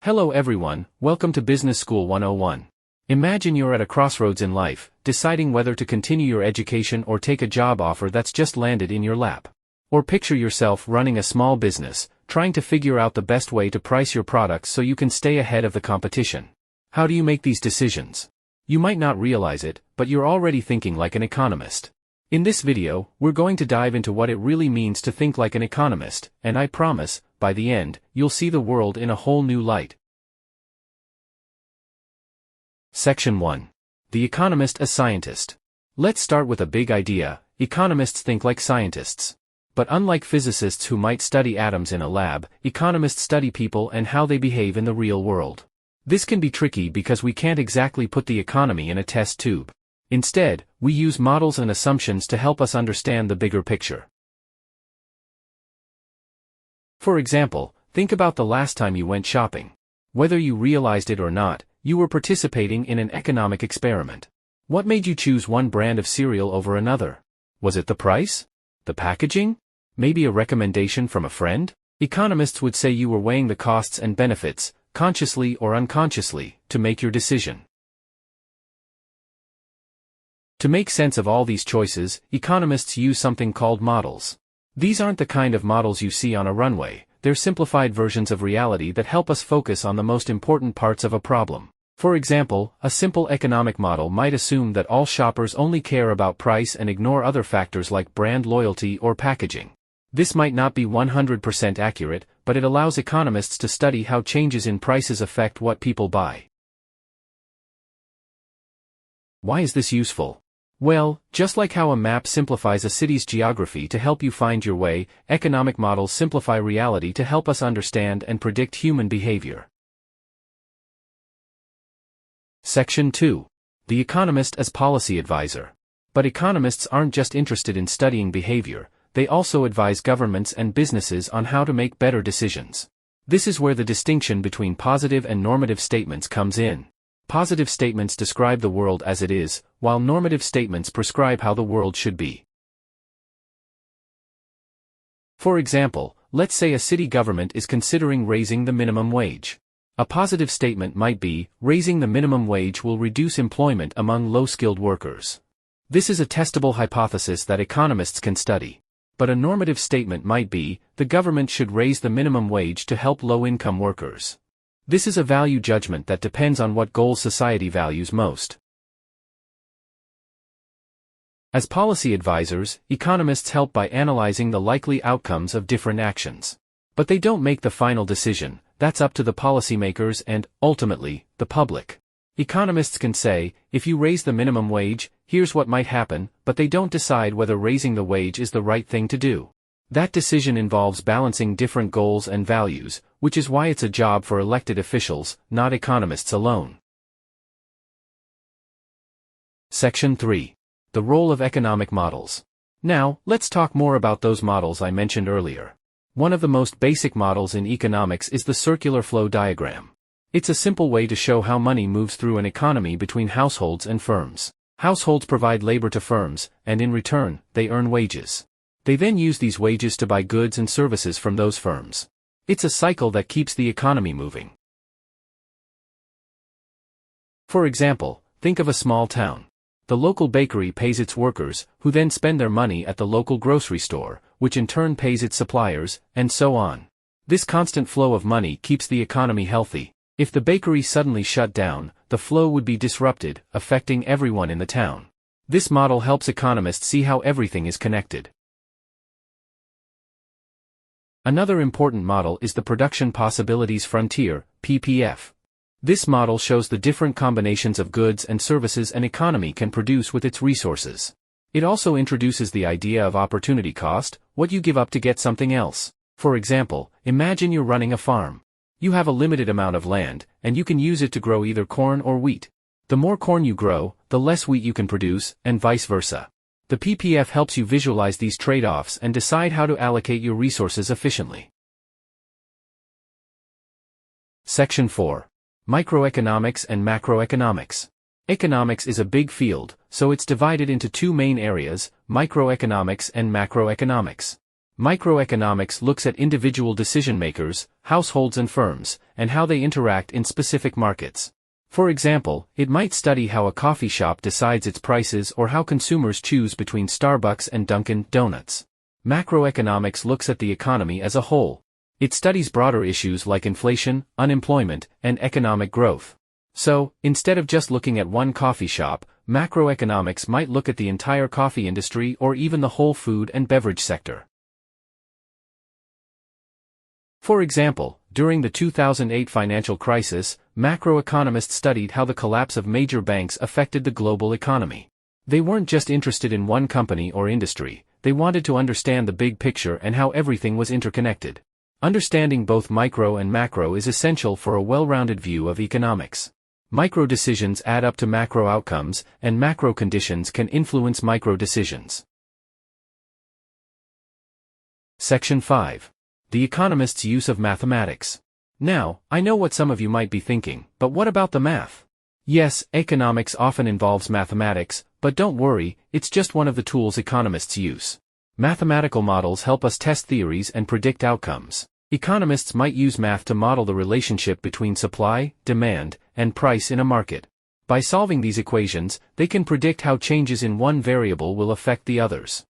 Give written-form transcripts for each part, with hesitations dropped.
Hello everyone, welcome to Business School 101. Imagine you're at a crossroads in life, deciding whether to continue your education or take a job offer that's just landed in your lap. Or picture yourself running a small business, trying to figure out the best way to price your products so you can stay ahead of the competition. How do you make these decisions? You might not realize it, but you're already thinking like an economist. In this video, we're going to dive into what it really means to think like an economist, and I promise, by the end, you'll see the world in a whole new light. Section 1. The Economist as Scientist. Let's start with a big idea. Economists think like scientists. But unlike physicists who might study atoms in a lab, economists study people and how they behave in the real world. This can be tricky because we can't exactly put the economy in a test tube. Instead, we use models and assumptions to help us understand the bigger picture. For example, think about the last time you went shopping. Whether you realized it or not, you were participating in an economic experiment. What made you choose one brand of cereal over another? Was it the price? The packaging? Maybe a recommendation from a friend? Economists would say you were weighing the costs and benefits, consciously or unconsciously, to make your decision. To make sense of all these choices, economists use something called models. These aren't the kind of models you see on a runway. They're simplified versions of reality that help us focus on the most important parts of a problem. For example, a simple economic model might assume that all shoppers only care about price and ignore other factors like brand loyalty or packaging. This might not be 100% accurate, but it allows economists to study how changes in prices affect what people buy. Why is this useful? Well, just like how a map simplifies a city's geography to help you find your way, economic models simplify reality to help us understand and predict human behavior. Section 2. The Economist as Policy Advisor. But economists aren't just interested in studying behavior, they also advise governments and businesses on how to make better decisions. This is where the distinction between positive and normative statements comes in. Positive statements describe the world as it is, while normative statements prescribe how the world should be. For example, let's say a city government is considering raising the minimum wage. A positive statement might be, raising the minimum wage will reduce employment among low-skilled workers. This is a testable hypothesis that economists can study. But a normative statement might be, the government should raise the minimum wage to help low-income workers. This is a value judgment that depends on what goals society values most. As policy advisors, economists help by analyzing the likely outcomes of different actions. But they don't make the final decision. That's up to the policymakers and, ultimately, the public. Economists can say, if you raise the minimum wage, here's what might happen, but they don't decide whether raising the wage is the right thing to do. That decision involves balancing different goals and values, which is why it's a job for elected officials, not economists alone. Section 3. The Role of Economic Models. Now, let's talk more about those models I mentioned earlier. One of the most basic models in economics is the circular flow diagram. It's a simple way to show how money moves through an economy between households and firms. Households provide labor to firms, and in return, they earn wages. They then use these wages to buy goods and services from those firms. It's a cycle that keeps the economy moving. For example, think of a small town. The local bakery pays its workers, who then spend their money at the local grocery store, which in turn pays its suppliers, and so on. This constant flow of money keeps the economy healthy. If the bakery suddenly shut down, the flow would be disrupted, affecting everyone in the town. This model helps economists see how everything is connected. Another important model is the Production Possibilities Frontier, PPF. This model shows the different combinations of goods and services an economy can produce with its resources. It also introduces the idea of opportunity cost, what you give up to get something else. For example, imagine you're running a farm. You have a limited amount of land, and you can use it to grow either corn or wheat. The more corn you grow, the less wheat you can produce, and vice versa. The PPF helps you visualize these trade-offs and decide how to allocate your resources efficiently. Section 4. Microeconomics and Macroeconomics. Economics is a big field, so it's divided into two main areas, microeconomics and macroeconomics. Microeconomics looks at individual decision-makers, households and firms, and how they interact in specific markets. For example, it might study how a coffee shop decides its prices or how consumers choose between Starbucks and Dunkin' Donuts. Macroeconomics looks at the economy as a whole. It studies broader issues like inflation, unemployment, and economic growth. So, instead of just looking at one coffee shop, macroeconomics might look at the entire coffee industry or even the whole food and beverage sector. For example, during the 2008 financial crisis, macroeconomists studied how the collapse of major banks affected the global economy. They weren't just interested in one company or industry, they wanted to understand the big picture and how everything was interconnected. Understanding both micro and macro is essential for a well-rounded view of economics. Micro decisions add up to macro outcomes, and macro conditions can influence micro decisions. Section 5. The Economist's use of mathematics. Now, I know what some of you might be thinking, but what about the math? Yes, economics often involves mathematics, but don't worry, it's just one of the tools economists use. Mathematical models help us test theories and predict outcomes. Economists might use math to model the relationship between supply, demand, and price in a market. By solving these equations, they can predict how changes in one variable will affect the others.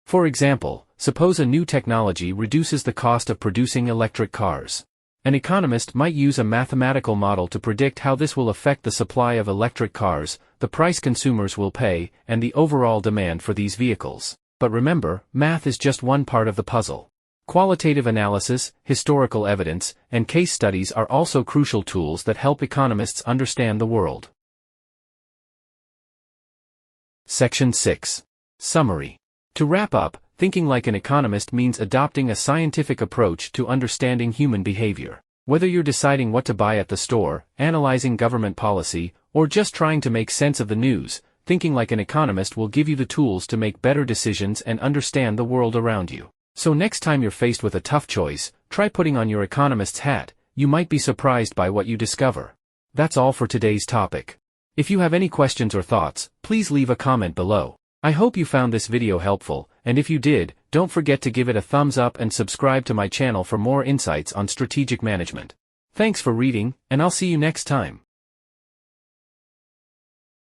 For example, suppose a new technology reduces the cost of producing electric cars. An economist might use a mathematical model to predict how this will affect the supply of electric cars, the price consumers will pay, and the overall demand for these vehicles. But remember, math is just one part of the puzzle. Qualitative analysis, historical evidence, and case studies are also crucial tools that help economists understand the world. Section 6. Summary. To wrap up, thinking like an economist means adopting a scientific approach to understanding human behavior. Whether you're deciding what to buy at the store, analyzing government policy, or just trying to make sense of the news, thinking like an economist will give you the tools to make better decisions and understand the world around you. So next time you're faced with a tough choice, try putting on your economist's hat. You might be surprised by what you discover. That's all for today's topic. If you have any questions or thoughts, please leave a comment below. I hope you found this video helpful, and if you did, don't forget to give it a thumbs up and subscribe to my channel for more insights on strategic management. Thanks for reading, and I'll see you next time.